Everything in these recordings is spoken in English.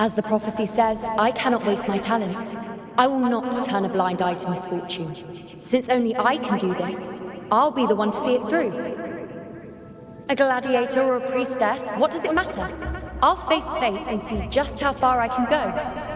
As the prophecy says, I cannot waste my talents. I will not turn a blind eye to misfortune. Since only I can do this, I'll be the one to see it through. A gladiator or a priestess, what does it matter? I'll face fate and see just how far I can go.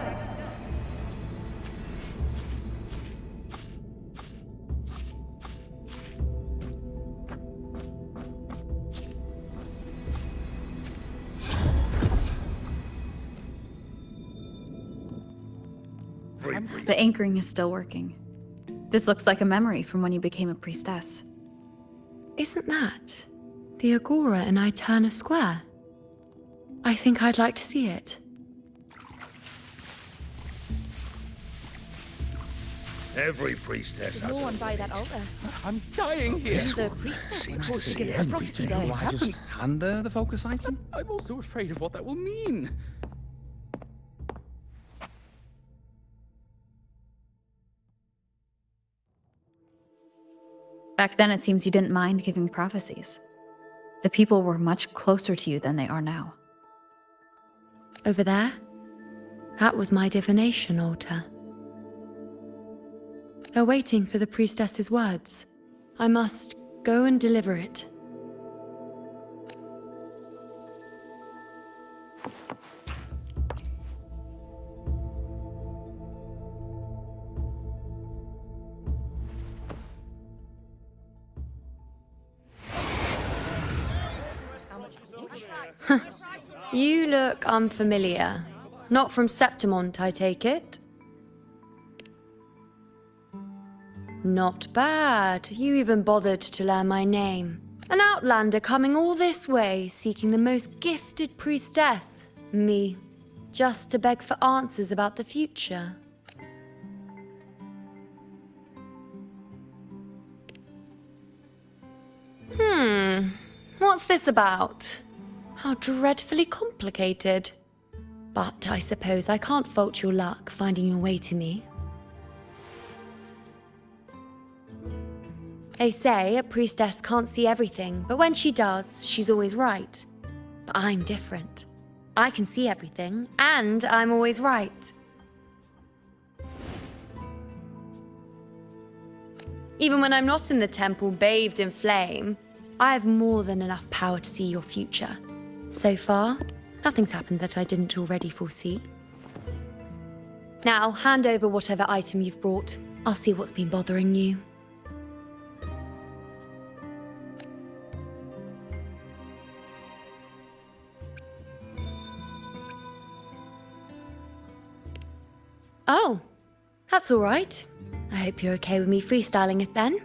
The anchoring is still working. This looks like a memory from when you became a priestess. Isn't that the Agora in Eterna Square? I think I'd like to see it. Every priestess has No a one by that fate. altar. I'm dying here. This The one priestess seems supposed to to give see us a prophecy everything. there. Will I just hand her the focus item? I'm also afraid of what that will mean. Back then, it seems you didn't mind giving prophecies. The people were much closer to you than they are now. Over there? That was my divination altar. They're waiting for the priestess's words. I must go and deliver it. You look unfamiliar. Not from Septimont, I take it? Not bad. You even bothered to learn my name. An outlander coming all this way, seeking the most gifted priestess. Me. Just to beg for answers about the future. What's this about? How dreadfully complicated. But I suppose I can't fault your luck finding your way to me. They say a priestess can't see everything, but when she does, she's always right. But I'm different. I can see everything, and I'm always right. Even when I'm not in the temple bathed in flame, I have more than enough power to see your future. So far, nothing's happened that I didn't already foresee. Now, hand over whatever item you've brought. I'll see what's been bothering you. Oh, that's all right. I hope you're okay with me freestyling it then.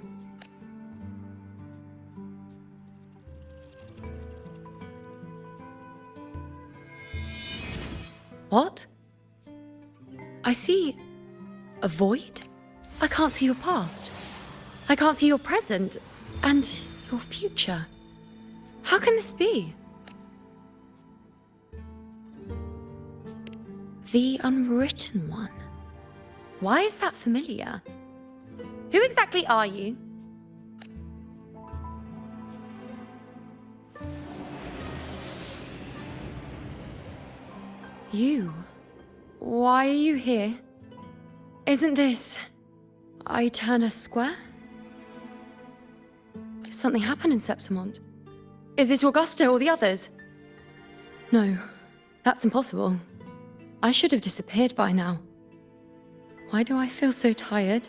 What? I see a void? I can't see your past. I can't see your present and your future. How can this be? The Unwritten One. Why is that familiar? Who exactly are you? You? Why are you here? Isn't this Eterna Square? Did something happen in Septimont? Is it Augusta or the others? No, that's impossible. I should have disappeared by now. Why do I feel so tired?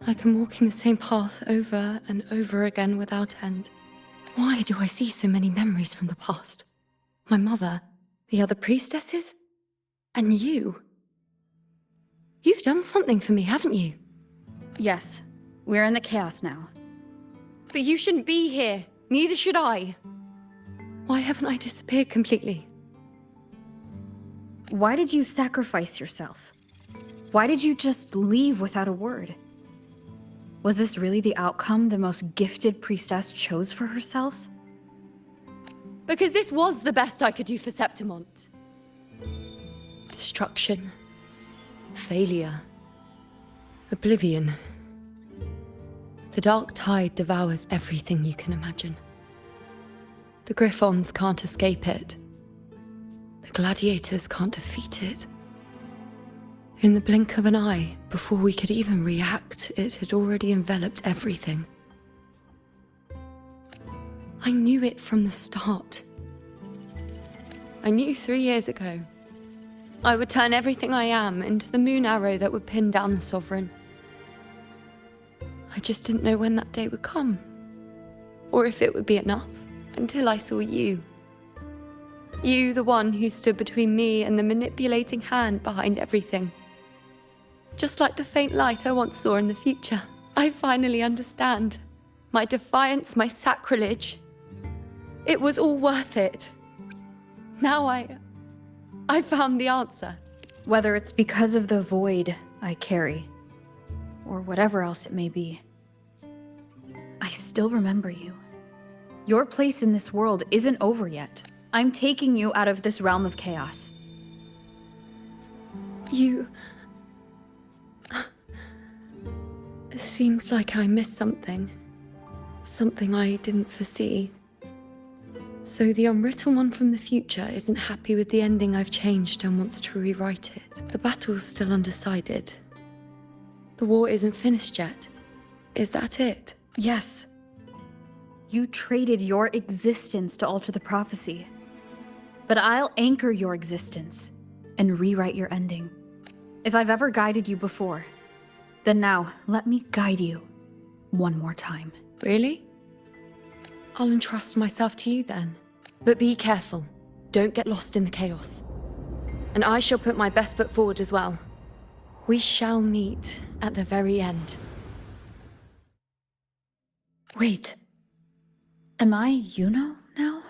Like I'm walking the same path over and over again without end. Why do I see so many memories from the past? My mother, the other priestesses, and you. You've done something for me, haven't you? Yes, we're in the chaos now. But you shouldn't be here. Neither should I. Why haven't I disappeared completely? Why did you sacrifice yourself? Why did you just leave without a word? Was this really the outcome the most gifted priestess chose for herself? Because this was the best I could do for Septimont. Destruction. Failure. Oblivion. The dark tide devours everything you can imagine. The Griffons can't escape it. The gladiators can't defeat it. In the blink of an eye, before we could even react, it had already enveloped everything. I knew it from the start. I knew 3 years ago I would turn everything I am into the moon arrow that would pin down the Sovereign. I just didn't know when that day would come, or if it would be enough, until I saw you. You, the one who stood between me and the manipulating hand behind everything. Just like the faint light I once saw in the future. I finally understand. My defiance, my sacrilege. It was all worth it. Now I found the answer. Whether it's because of the void I carry, or whatever else it may be, I still remember you. Your place in this world isn't over yet. I'm taking you out of this realm of chaos. You... It seems like I missed something. Something I didn't foresee. So the unwritten one from the future isn't happy with the ending I've changed and wants to rewrite it. The battle's still undecided. The war isn't finished yet. Is that it? Yes. You traded your existence to alter the prophecy. But I'll anchor your existence and rewrite your ending. If I've ever guided you before, then now let me guide you one more time. Really? I'll entrust myself to you then. But be careful. Don't get lost in the chaos. And I shall put my best foot forward as well. We shall meet at the very end. Wait. Am I Yuno now?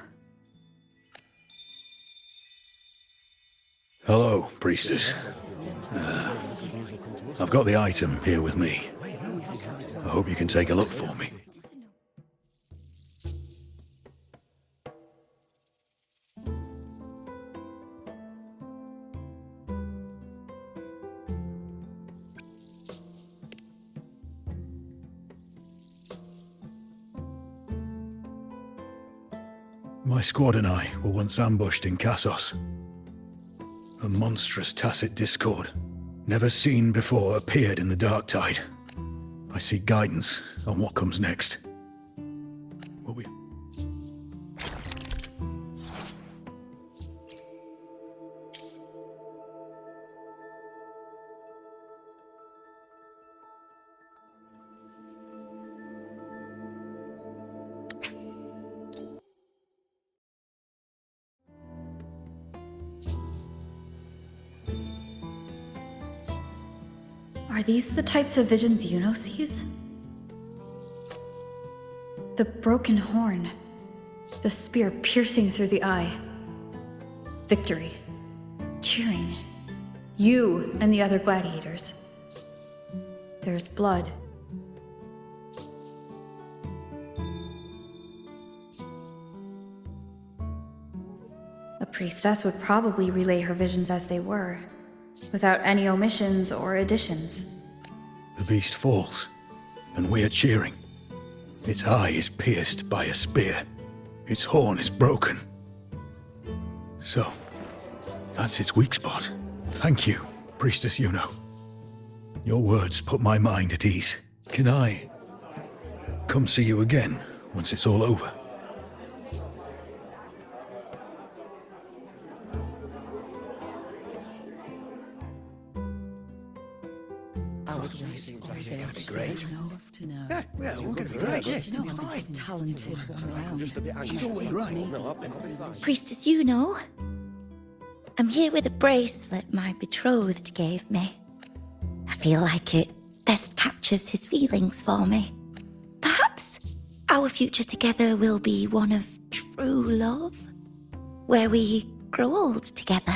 Hello, priestess. I've got the item here with me. I hope you can take a look for me. My squad and I were once ambushed in Kassos. A monstrous tacit discord, never seen before, appeared in the dark tide. I seek guidance on what comes next. Will we... Are these the types of visions Yuno sees? The broken horn, the spear piercing through the eye. Victory. Cheering. You and the other gladiators. There's blood. A priestess would probably relay her visions as they were, without any omissions or additions. The beast falls, and we are cheering. Its eye is pierced by a spear. Its horn is broken. So, that's its weak spot. Thank you, Priestess Yuno. Your words put my mind at ease. Can I come see you again once it's all over? That'd be great. Yeah, we're going to be great, yes. You'll be fine. Talented one around. She's always right. Priestess Yuno, I'm here with a bracelet my betrothed gave me. I feel like it best captures his feelings for me. Perhaps our future together will be one of true love, where we grow old together.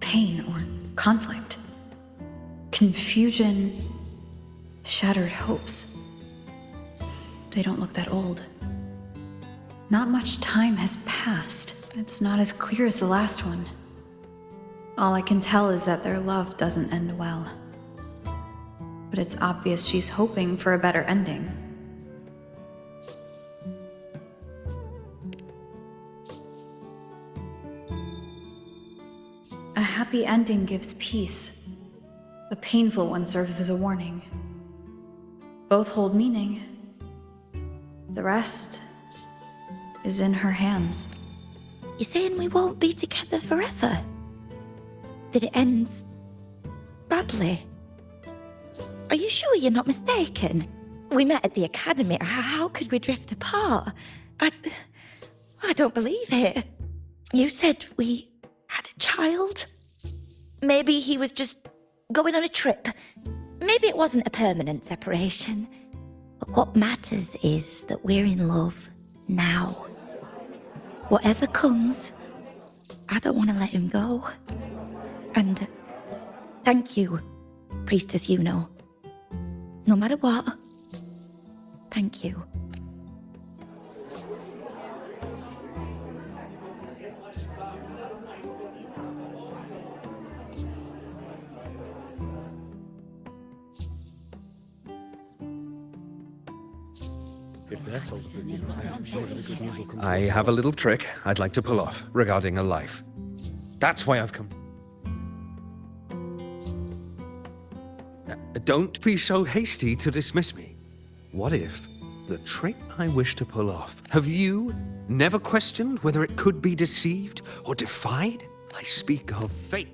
Pain or conflict, confusion, shattered hopes. They don't look that old. Not much time has passed. It's not as clear as the last one. All I can tell is that their love doesn't end well. But it's obvious she's hoping for a better ending. A happy ending gives peace. A painful one serves as a warning. Both hold meaning. The rest is in her hands. You're saying we won't be together forever? That it ends badly? Are you sure you're not mistaken? We met at the academy. How could we drift apart? I don't believe it. You said we had a child? Maybe he was just going on a trip. Maybe it wasn't a permanent separation. But what matters is that we're in love now. Whatever comes, I don't want to let him go. And thank you, Priestess Yuno. No matter what, thank you. I have a little trick I'd like to pull off regarding a life. That's why I've come. Don't be so hasty to dismiss me. What if the trick I wish to pull off, have you never questioned whether it could be deceived or defied? I speak of fate.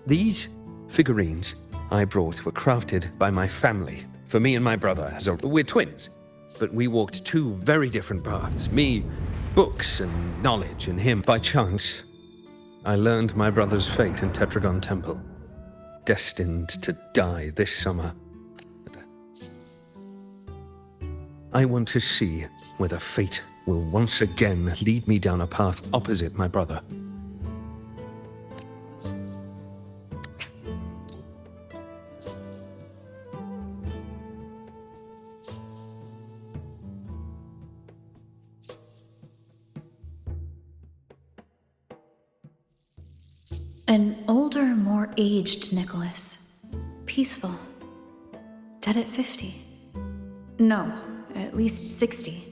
These figurines I brought were crafted by my family for me and my brother. We're twins, but we walked two very different paths. Me, books and knowledge, and him, by chance, I learned my brother's fate in Tetragon Temple. Destined to die this summer. I want to see whether fate will once again lead me down a path opposite my brother. An older, more aged Nicholas. Peaceful. Dead at 50. No, at least 60.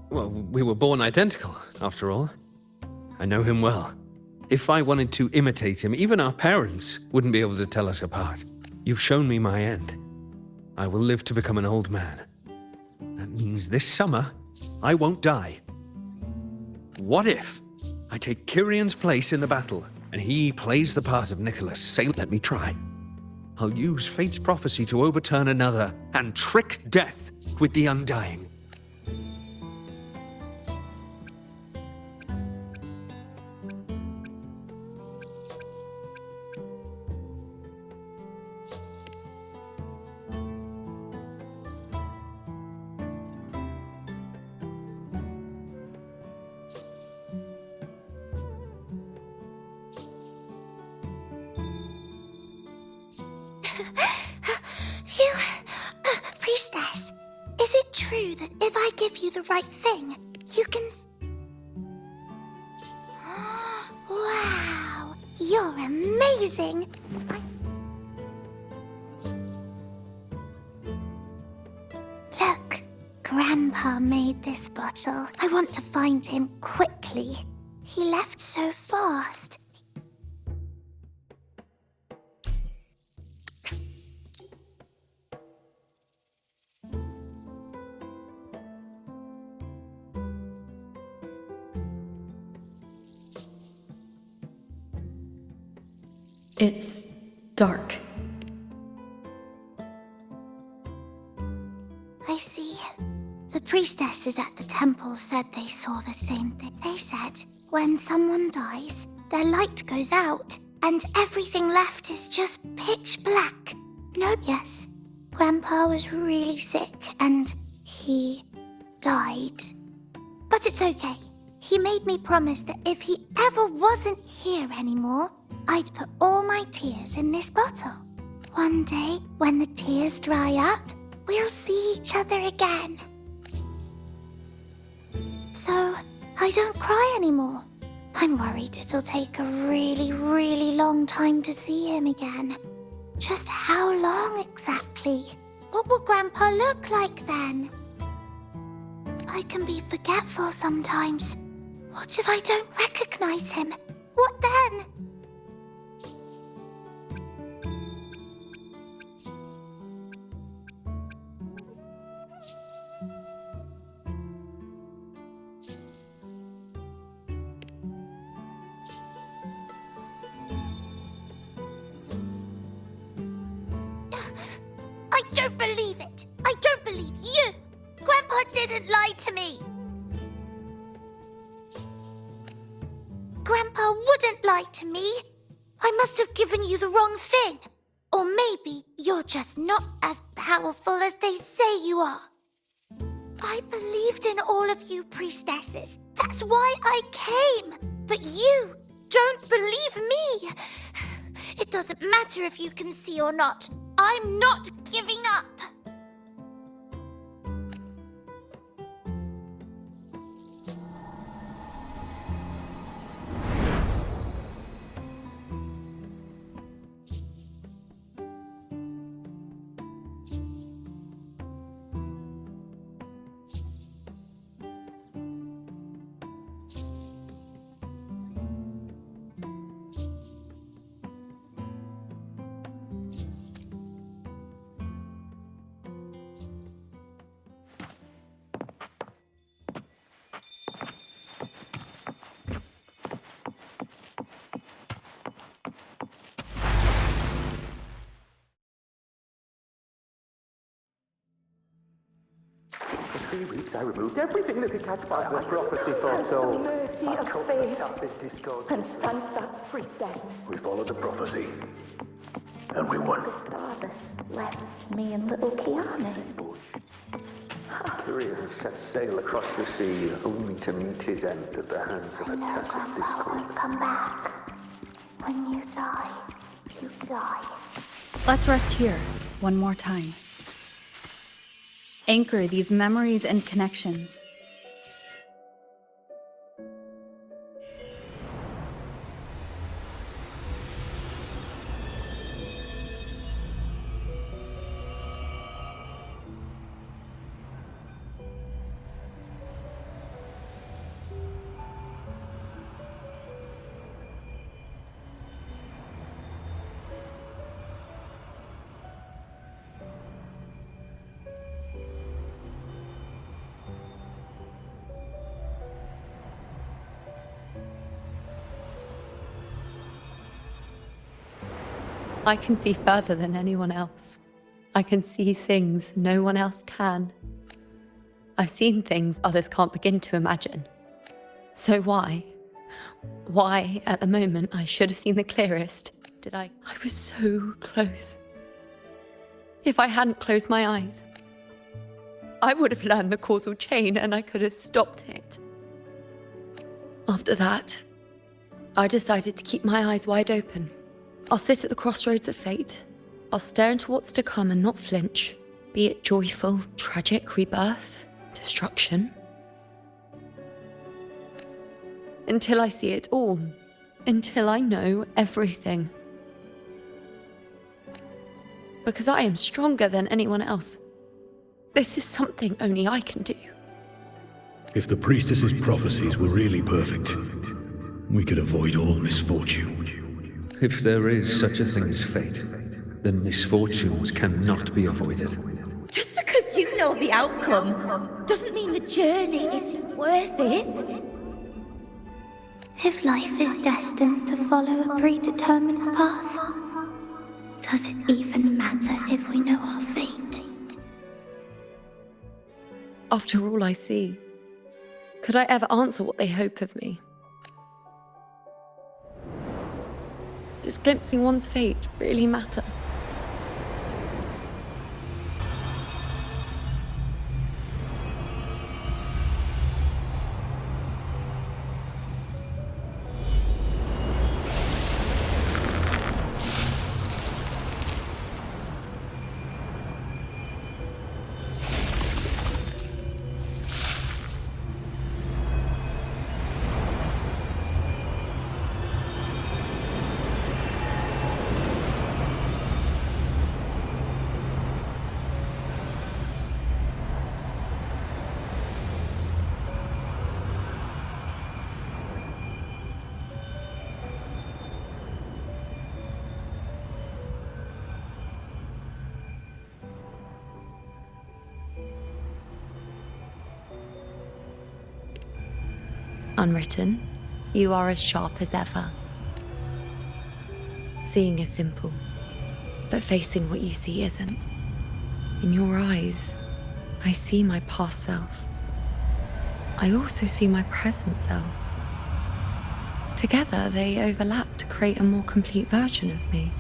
Well, we were born identical, after all. I know him well. If I wanted to imitate him, even our parents wouldn't be able to tell us apart. You've shown me my end. I will live to become an old man. That means this summer, I won't die. What if I take Kyrion's place in the battle, and he plays the part of Nicholas? Say, let me try. I'll use fate's prophecy to overturn another, and trick death with the undying. Priestess, is it true that if I give you the right thing, you can... Wow, you're amazing! Look, Grandpa made this bottle. I want to find him quickly. He left so fast. It's dark. I see. The priestesses at the temple said they saw the same thing. They said when someone dies, their light goes out, and everything left is just pitch black. No, yes. Grandpa was really sick, and he died. But it's okay. He made me promise that if he ever wasn't here anymore, I'd put all my tears in this bottle. One day, when the tears dry up, we'll see each other again. So, I don't cry anymore. I'm worried it'll take a really, really long time to see him again. Just how long exactly? What will Grandpa look like then? I can be forgetful sometimes. What if I don't recognize him? What then? I don't believe it! I don't believe you! Grandpa didn't lie to me! Grandpa wouldn't lie to me! I must have given you the wrong thing! Or maybe you're just not as powerful as they say you are. I believed in all of you priestesses. That's why I came. But you don't believe me. It doesn't matter if you can see or not. I'm not giving up. For 3 weeks, I removed everything that detached by the prophecy foretold. Mercy I of cut fate. the tacit discord. And thank that priestess. We followed the prophecy, and we won. The stardust left me and little Kiana. Courier set sail across the sea, only to meet his end at the hands of a tacit Grandpa discord. won't come back. When you die, you die. Let's rest here, one more time. Anchor these memories and connections. I can see further than anyone else. I can see things no one else can. I've seen things others can't begin to imagine. So why at the moment I should have seen the clearest, did I was so close. If I hadn't closed my eyes, I would have learned the causal chain and I could have stopped it. After that, I decided to keep my eyes wide open. I'll sit at the crossroads of fate. I'll stare into what's to come and not flinch, be it joyful, tragic rebirth, destruction. Until I see it all. Until I know everything. Because I am stronger than anyone else. This is something only I can do. If the priestess's prophecies were really perfect, we could avoid all misfortune. If there is such a thing as fate, then misfortunes cannot be avoided. Just because you know the outcome doesn't mean the journey isn't worth it. If life is destined to follow a predetermined path, does it even matter if we know our fate? After all I see, could I ever answer what they hope of me? Does glimpsing one's fate really matter? Unwritten, you are as sharp as ever. Seeing is simple, but facing what you see isn't. In your eyes, I see my past self. I also see my present self. Together, they overlap to create a more complete version of me.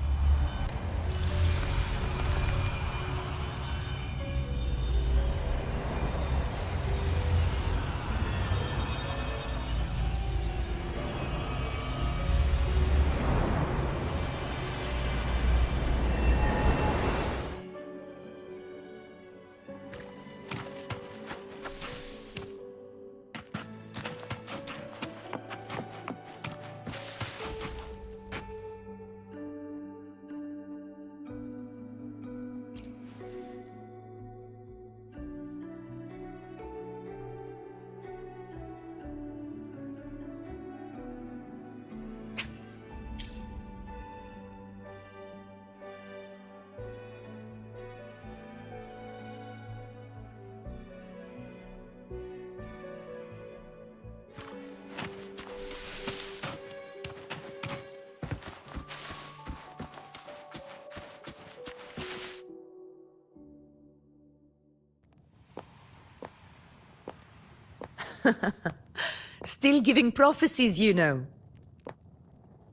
Still giving prophecies, you know.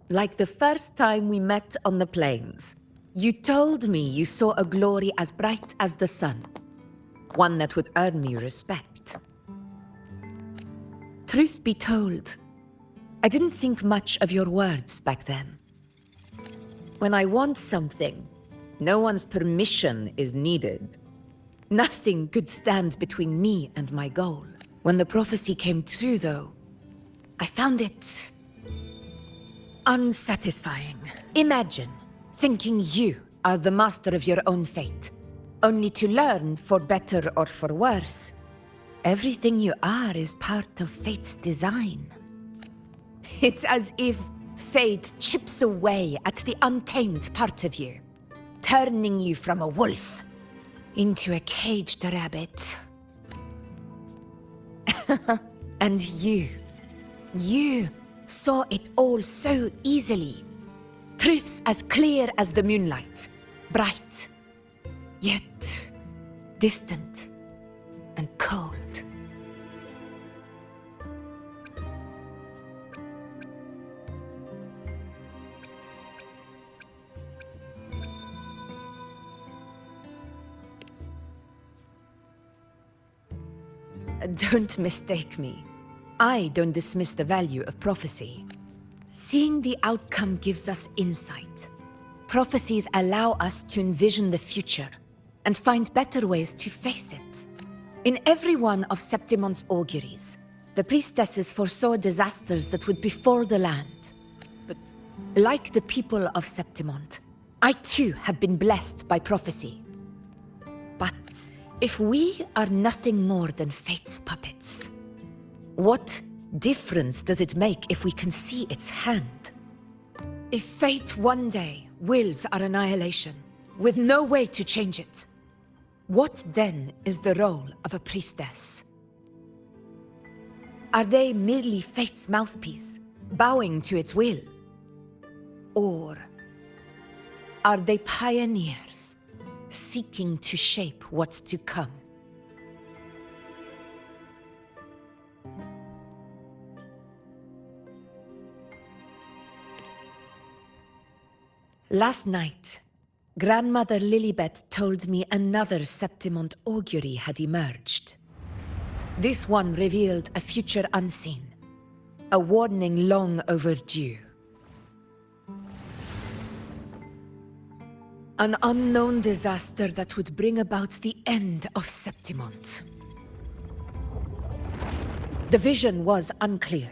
Like the first time we met on the plains, you told me you saw a glory as bright as the sun, one that would earn me respect. Truth be told, I didn't think much of your words back then. When I want something, no one's permission is needed. Nothing could stand between me and my goal. When the prophecy came true, though, I found it unsatisfying. Imagine thinking you are the master of your own fate, only to learn, for better or for worse, everything you are is part of fate's design. It's as if fate chips away at the untamed part of you, turning you from a wolf into a caged rabbit. And you saw it all so easily. Truths as clear as the moonlight, bright, yet distant and cold. Don't mistake me. I don't dismiss the value of prophecy. Seeing the outcome gives us insight. Prophecies allow us to envision the future and find better ways to face it. In every one of Septimon's auguries, the priestesses foresaw disasters that would befall the land. But like the people of Septimont, I too have been blessed by prophecy. But if we are nothing more than fate's puppets, what difference does it make if we can see its hand? If fate one day wills our annihilation, with no way to change it, what then is the role of a priestess? Are they merely fate's mouthpiece, bowing to its will? Or are they pioneers, seeking to shape what's to come? Last night, Grandmother Lilibet told me another Septimont augury had emerged. This one revealed a future unseen, a warning long overdue. An unknown disaster that would bring about the end of Septimont. The vision was unclear.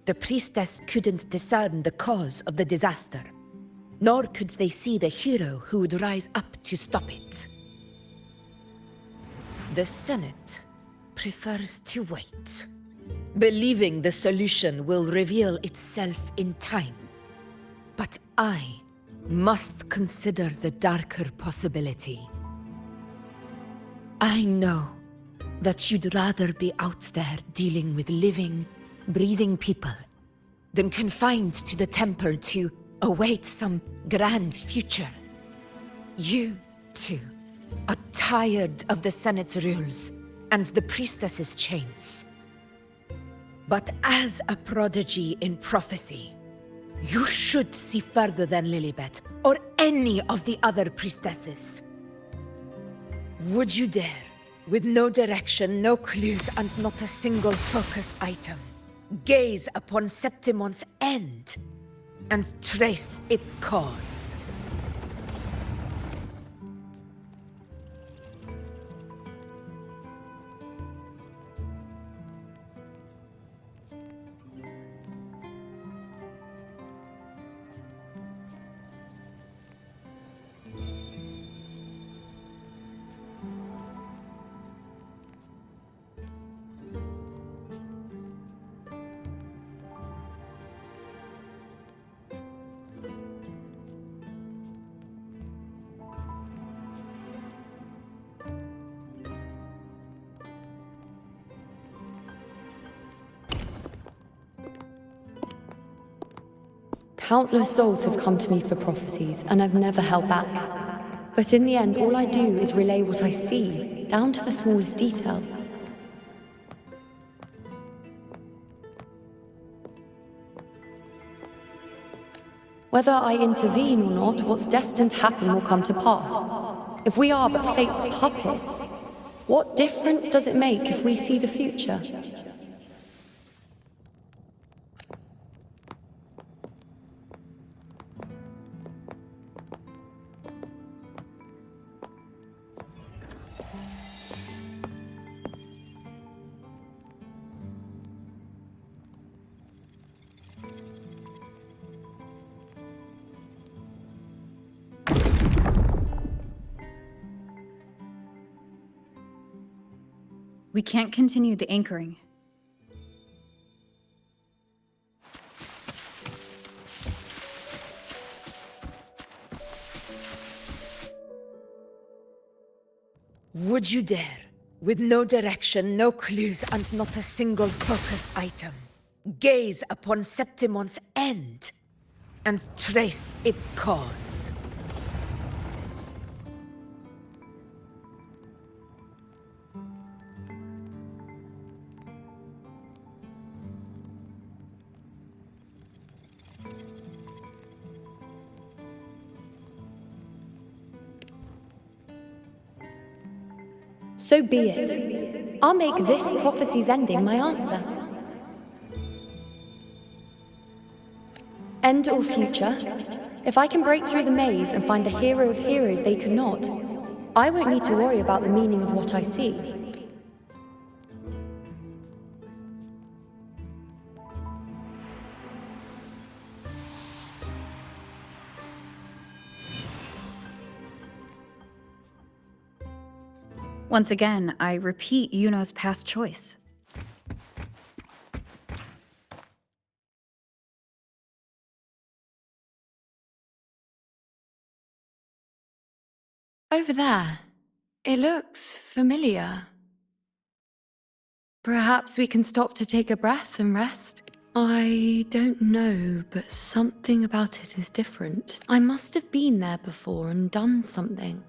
The priestess couldn't discern the cause of the disaster, nor could they see the hero who would rise up to stop it. The Senate prefers to wait, believing the solution will reveal itself in time. But I must consider the darker possibility. I know that you'd rather be out there dealing with living, breathing people, then confined to the temple to await some grand future. You, too, are tired of the Senate's rules and the priestess's chains. But as a prodigy in prophecy, you should see further than Lilibet or any of the other priestesses. Would you dare, with no direction, no clues, and not a single focus item, gaze upon Septimon's end and trace its cause? Countless souls have come to me for prophecies, and I've never held back. But in the end, all I do is relay what I see, down to the smallest detail. Whether I intervene or not, what's destined to happen will come to pass. If we are but fate's puppets, what difference does it make if we see the future? We can't continue the anchoring. Would you dare, with no direction, no clues, and not a single focus item, gaze upon Septimon's end and trace its cause? So be it. I'll make this prophecy's ending my answer. End or future, if I can break through the maze and find the hero of heroes they could not, I won't need to worry about the meaning of what I see. Once again, I repeat Yuno's past choice. Over there. It looks familiar. Perhaps we can stop to take a breath and rest? I don't know, but something about it is different. I must have been there before and done something.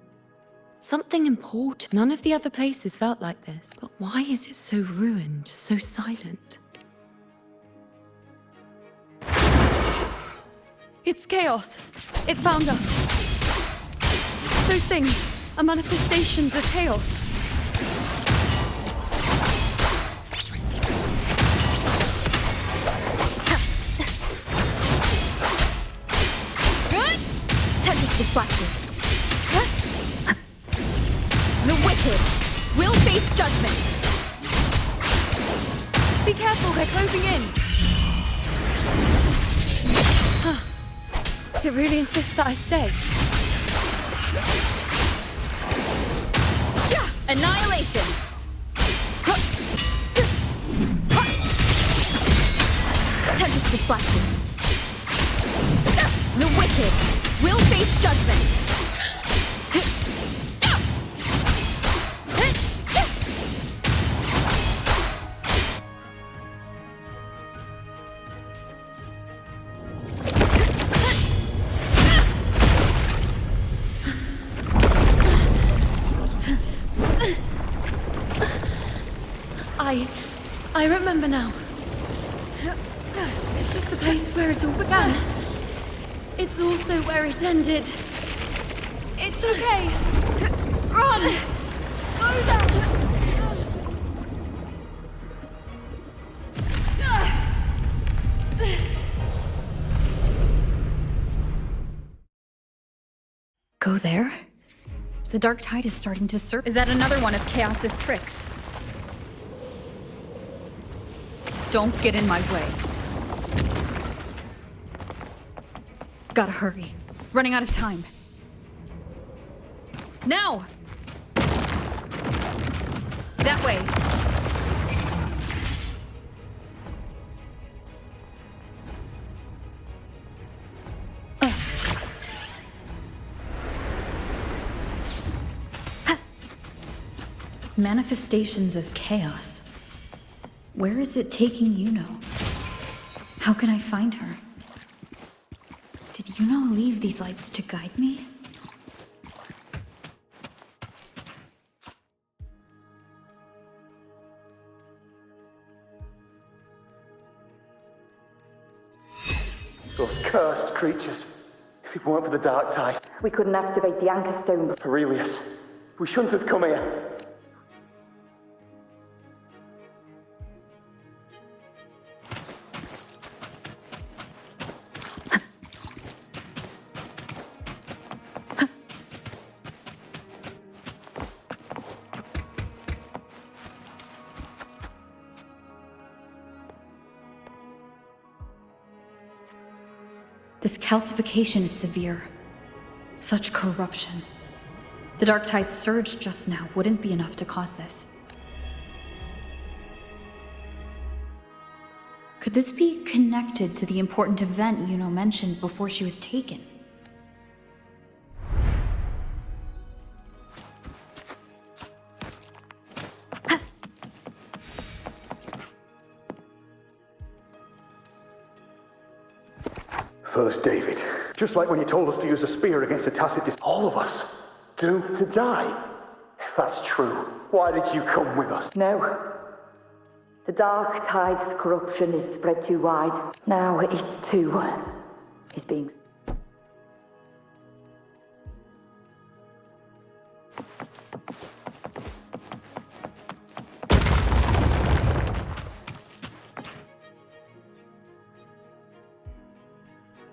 Something important. None of the other places felt like this. But why is it so ruined, so silent? It's chaos. It's found us. Those things are manifestations of chaos. Good! Tempest of flashes. The wicked will face judgment. Be careful, they're closing in. It really insists that I stay. Annihilation. Tempest of flashes. The wicked will face judgment. remember now. This is the place where it all began. It's also where it ended. It's okay. Run! Go there! Go there? The dark tide is starting to surge. Is that another one of Chaos's tricks? Don't get in my way. Gotta hurry. Running out of time. Now! That way. Manifestations of chaos. Where is it taking Yuno? How can I find her? Did Yuno leave these lights to guide me? Those cursed creatures. If it weren't for the dark tide. We couldn't activate the anchor stone. Aurelius, we shouldn't have come here. This calcification is severe. Such corruption. The dark tide's surge just now wouldn't be enough to cause this. Could this be connected to the important event Yuno mentioned before she was taken? First, David, just like when you told us to use a spear against a tacit all of us, doomed to die. If that's true, why did you come with us? No. The dark tide's corruption is spread too wide. Now it too is being...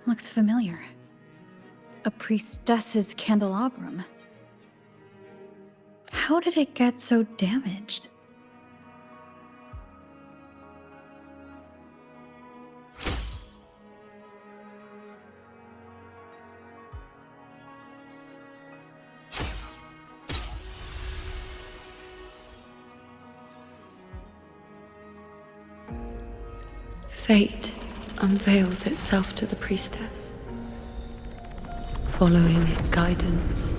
Looks familiar. A priestess's candelabrum. How did it get so damaged? Fate unveils itself to the priestess. Following its guidance,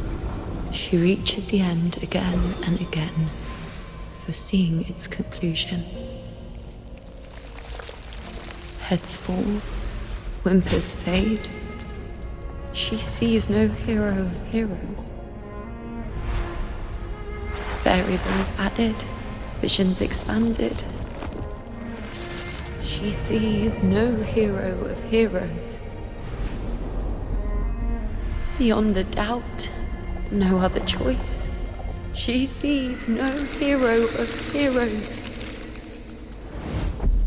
she reaches the end again and again, foreseeing its conclusion. Heads fall, whimpers fade. She sees no hero of heroes. Variables added, visions expanded. She sees no hero of heroes. Beyond a doubt, no other choice. She sees no hero of heroes.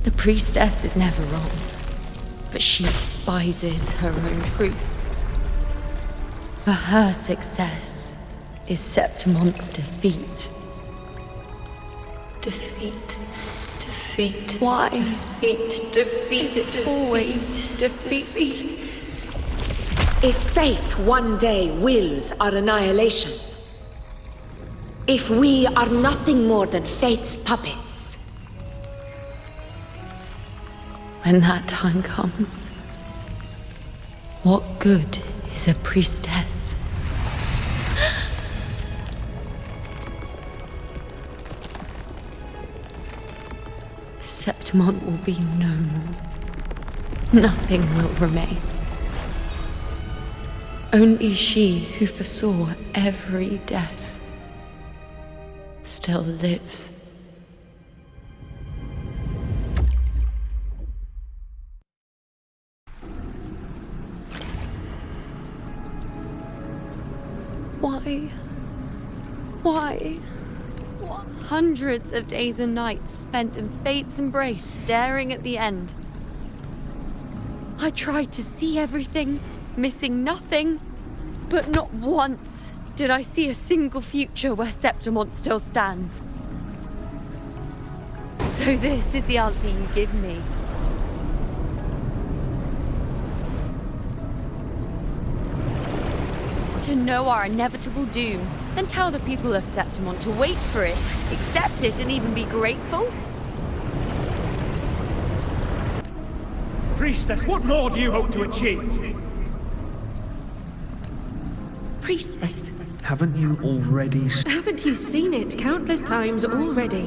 The priestess is never wrong, but she despises her own truth. For her success is Septimon's defeat. Defeat. Defeat. Why? Defeat. It's always defeat. If fate one day wills our annihilation, if we are nothing more than fate's puppets, when that time comes, what good is a priestess? Septimon will be no more. Nothing will remain. Only she who foresaw every death still lives. Why? Why? Hundreds of days and nights spent in fate's embrace, staring at the end. I tried to see everything, missing nothing, but not once did I see a single future where Septimont still stands. So this is the answer you give me. To know our inevitable doom, then tell the people of Septimont to wait for it, accept it, and even be grateful? Priestess, what more do you hope to achieve? Priestess. Haven't you already Haven't you seen it countless times already?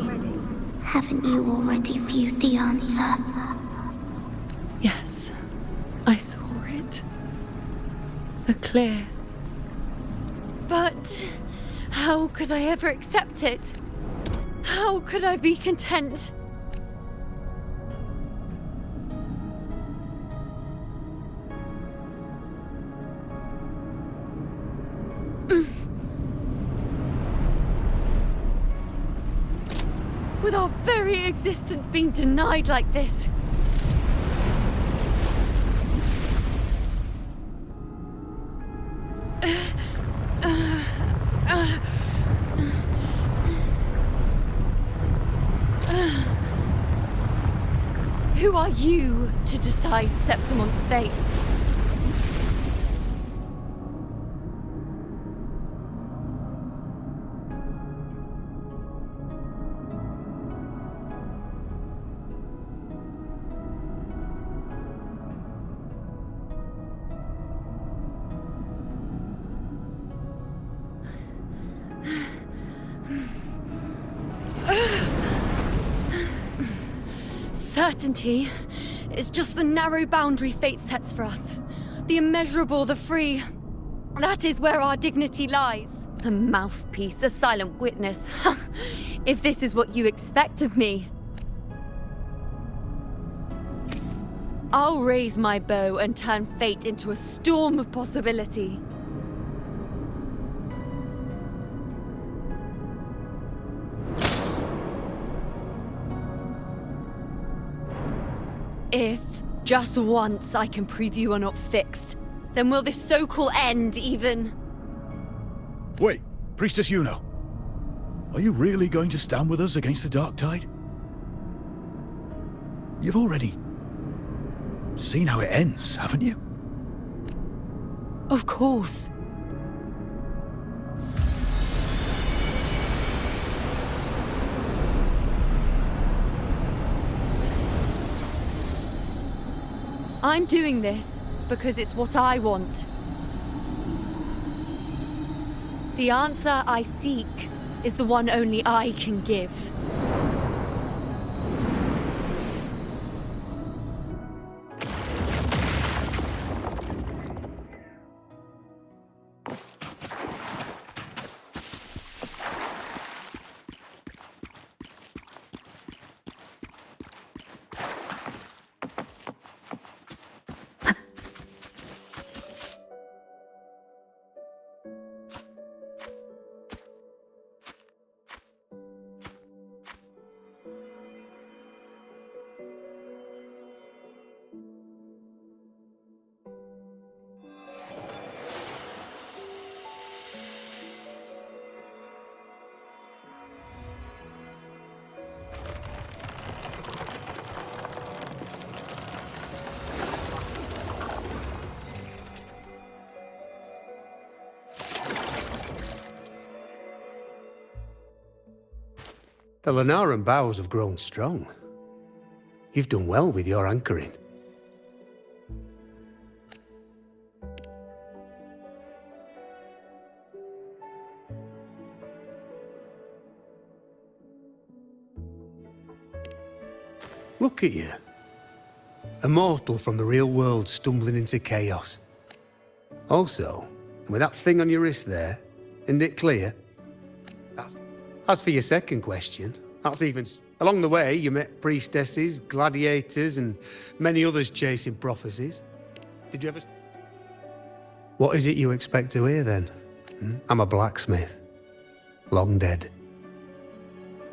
Haven't you already viewed the answer? Yes, I saw it. A clear. But how could I ever accept it? How could I be content? With our very existence being denied like this. Who are you to decide Septimont's fate? Certainty is just the narrow boundary fate sets for us. The immeasurable, the free. That is where our dignity lies. A mouthpiece, a silent witness. If this is what you expect of me. I'll raise my bow and turn fate into a storm of possibility. If, just once, I can prove you are not fixed, then will this so-called end even... Wait, Priestess Yuno. Are you really going to stand with us against the Dark Tide? You've already seen how it ends, haven't you? Of course. I'm doing this because it's what I want. The answer I seek is the one only I can give. The Lenaran bows have grown strong. You've done well with your anchoring. Look at you. A mortal from the real world stumbling into chaos. Also, with that thing on your wrist there, isn't it clear? As for your second question, that's even... Along the way, you met priestesses, gladiators, and many others chasing prophecies. Did you ever... What is it you expect to hear, then? I'm a blacksmith. Long dead.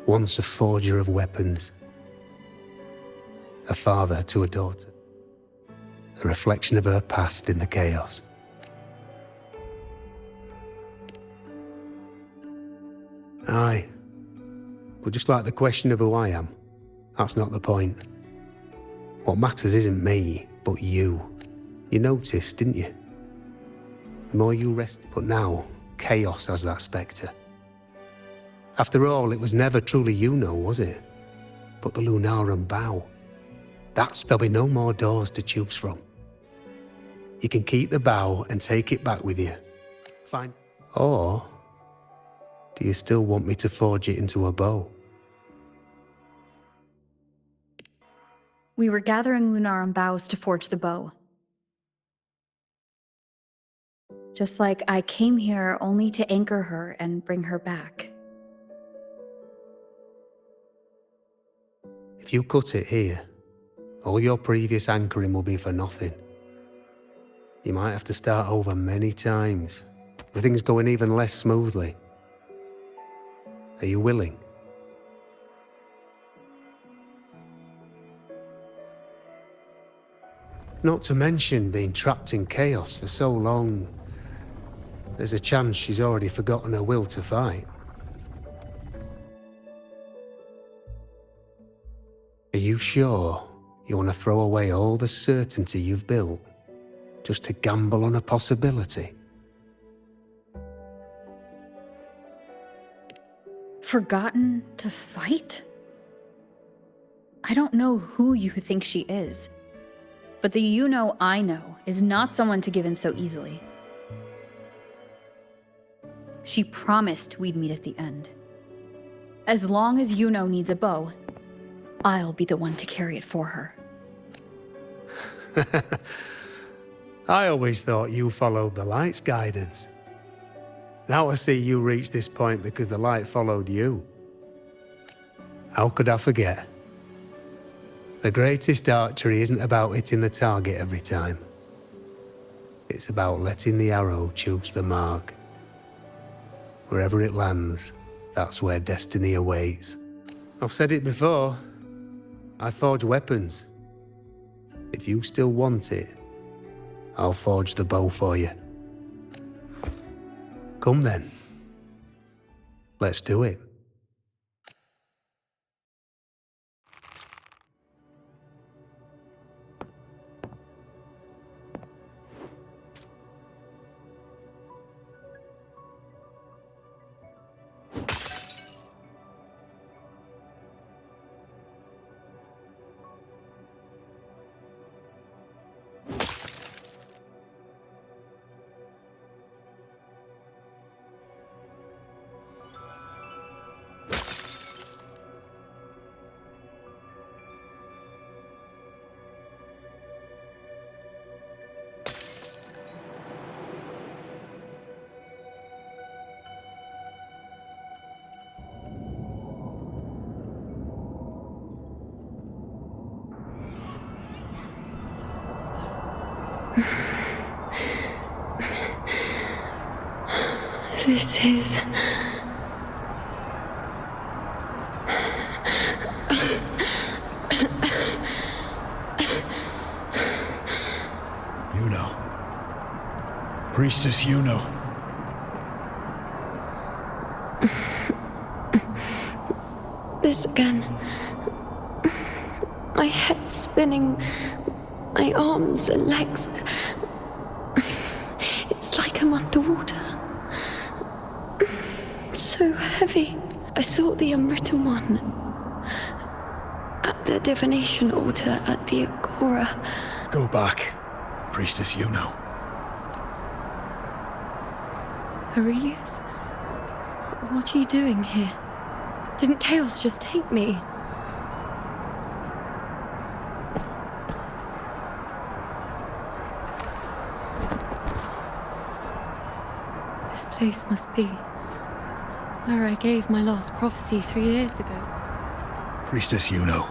Once a forger of weapons. A father to a daughter. A reflection of her past in the chaos. Aye. But just like the question of who I am, that's not the point. What matters isn't me, but you. You noticed, didn't you? The more you rest, but now, chaos has that spectre. After all, it was never truly Yuno, was it? But the Lunarum bow. There'll be no more doors to choose from. You can keep the bow and take it back with you. Fine. Or, do you still want me to forge it into a bow? We were gathering Lunarum boughs to forge the bow. Just like I came here only to anchor her and bring her back. If you cut it here, all your previous anchoring will be for nothing. You might have to start over many times, with things going even less smoothly. Are you willing? Not to mention being trapped in chaos for so long. There's a chance she's already forgotten her will to fight. Are you sure you want to throw away all the certainty you've built just to gamble on a possibility? Forgotten to fight? I don't know who you think she is, but the Yuno I know is not someone to give in so easily. She promised we'd meet at the end. As long as Yuno needs a bow, I'll be the one to carry it for her. I always thought you followed the light's guidance. Now I see you reached this point because the light followed you. How could I forget? The greatest archery isn't about hitting the target every time. It's about letting the arrow choose the mark. Wherever it lands, that's where destiny awaits. I've said it before. I forge weapons. If you still want it, I'll forge the bow for you. Come then. Let's do it. This is... Yuno. Priestess Yuno. This again. My head spinning, my arms and legs. It's like I'm underwater. So heavy. I saw the unwritten one at the divination altar at the Agora. Go back, Priestess Yuno. Aurelius? What are you doing here? Didn't chaos just take me? This place must be where I gave my last prophecy 3 years ago. Priestess Yuno.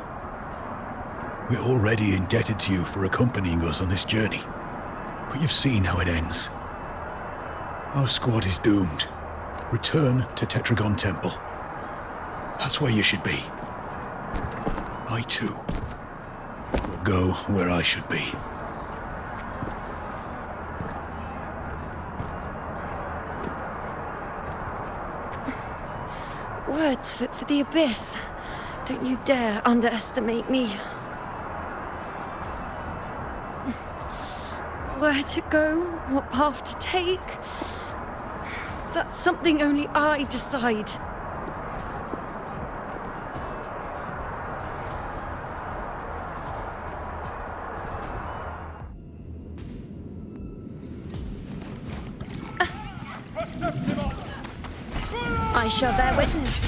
We're already indebted to you for accompanying us on this journey. But you've seen how it ends. Our squad is doomed. Return to Tetragon Temple. That's where you should be. I too will go where I should be. Words for the Abyss. Don't you dare underestimate me. Where to go, what path to take, that's something only I decide. I shall bear witness.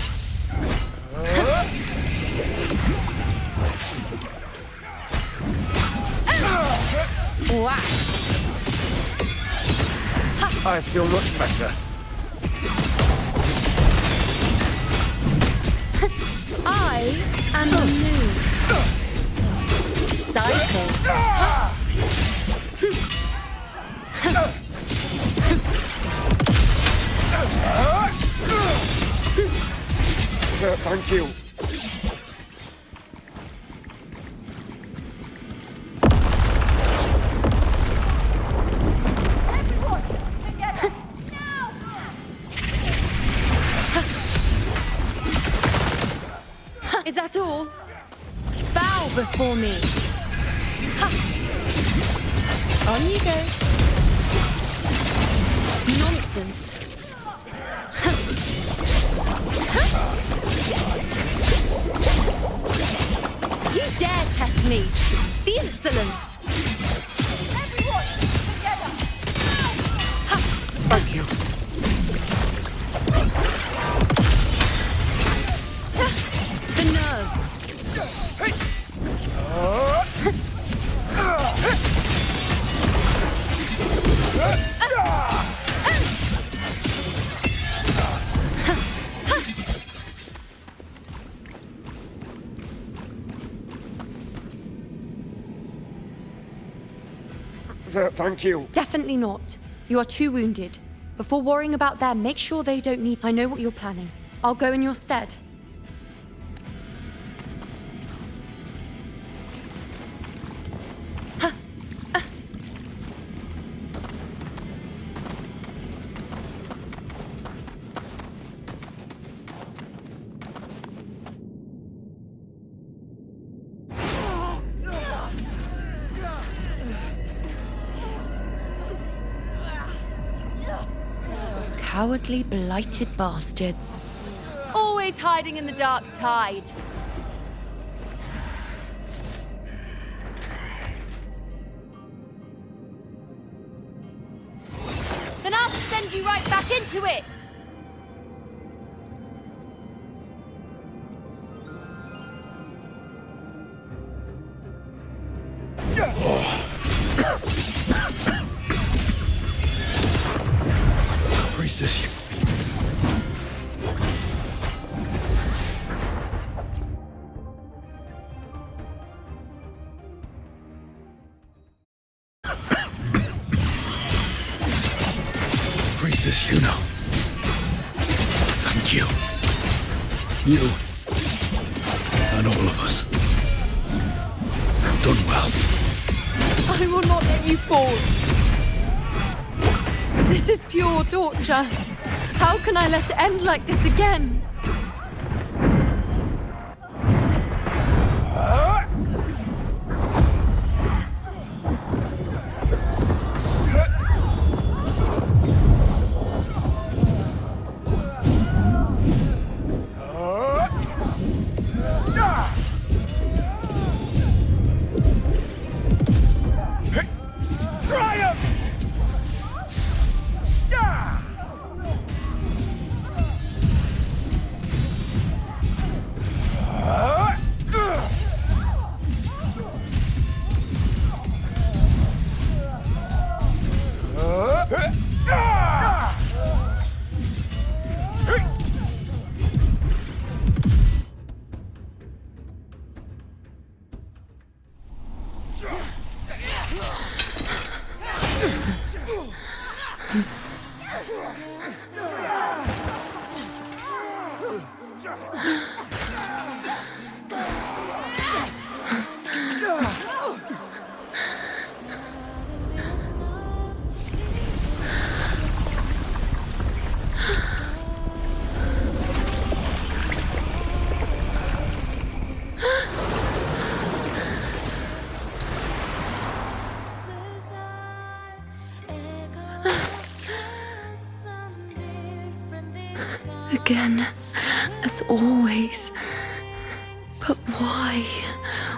I feel much better. I am the moon. Cycle. Thank you. Is that all? Bow before me. Ha. On you go. Nonsense. You dare test me. The insolence. Everyone, together. Thank you. The nerves. Thank you. Definitely not. You are too wounded. Before worrying about them, make sure they don't need... I know what you're planning. I'll go in your stead. Cowardly, blighted bastards. Always hiding in the dark tide. Then I'll send you right back into it! Priestess. Priestess, you know. Thank you. You and all of us. Done well. I will not let you fall. This is pure torture. How can I let it end like this again? Again, as always. But why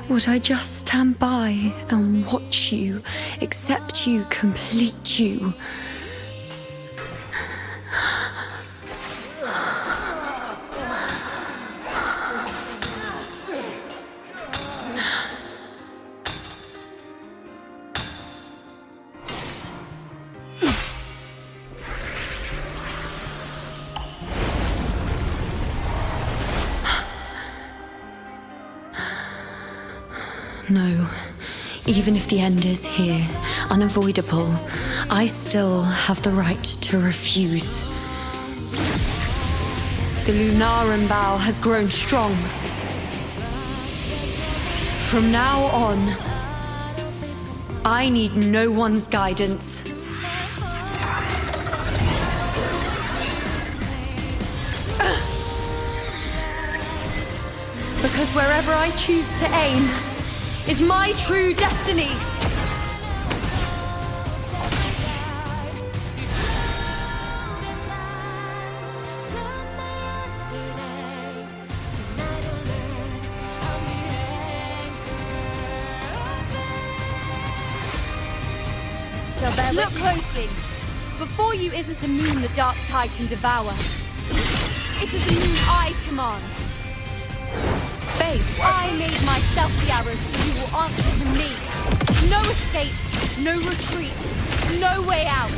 would I just stand by and watch you, accept you, complete you? No. Even if the end is here, unavoidable, I still have the right to refuse. The Lunaran bow has grown strong. From now on, I need no one's guidance. Because wherever I choose to aim is my true destiny. Look closely. Before you isn't a moon the dark tide can devour. It is a moon I command. Fate. I made myself the arrow, so you will answer to me. No escape, no retreat, no way out.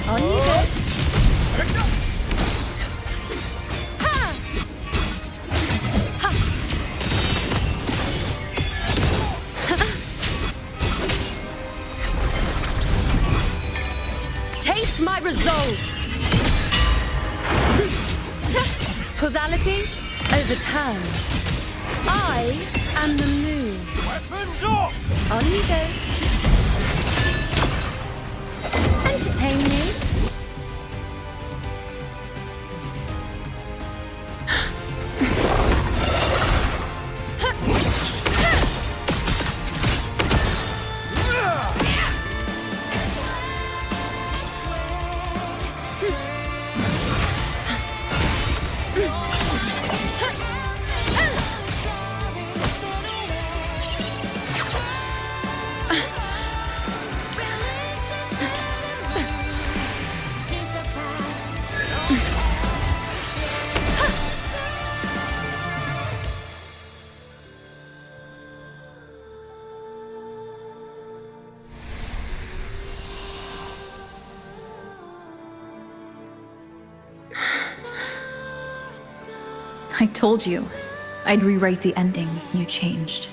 On you go. Ha! Ha! Taste my resolve. Causality overturned. I am the moon. Weapons off! On you go. Entertain me. I told you I'd rewrite the ending. You changed.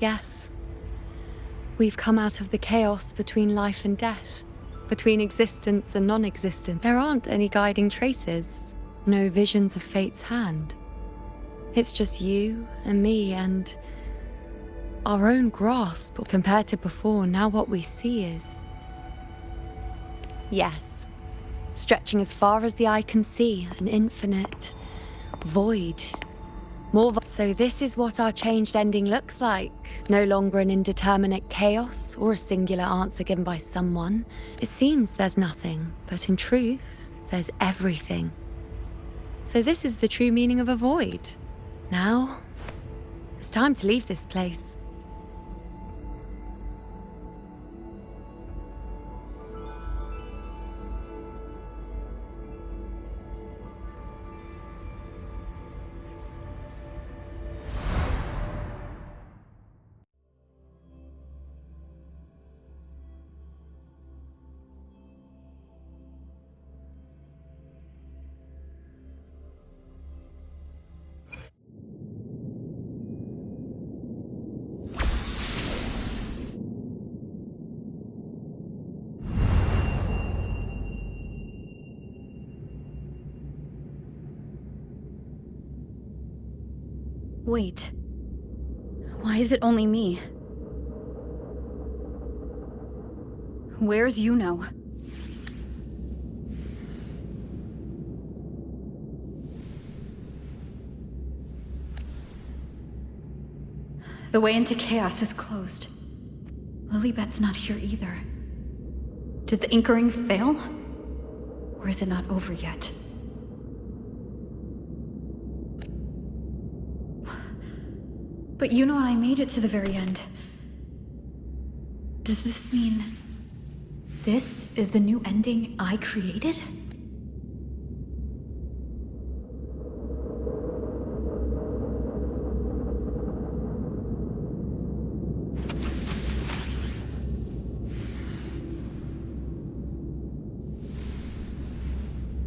Yes. We've come out of the chaos between life and death, between existence and non-existence. There aren't any guiding traces, no visions of fate's hand. It's just you and me and our own grasp. Compared to before, now what we see is... yes, stretching as far as the eye can see, an infinite void. So this is what our changed ending looks like. No longer an indeterminate chaos or a singular answer given by someone. It seems there's nothing, but in truth, there's everything. So this is the true meaning of a void. Now, it's time to leave this place. Wait. Why is it only me? Where's Yuno? The way into chaos is closed. Lilybet's not here either. Did the anchoring fail? Or is it not over yet? But Yuno and I made it to the very end. Does this mean this is the new ending I created?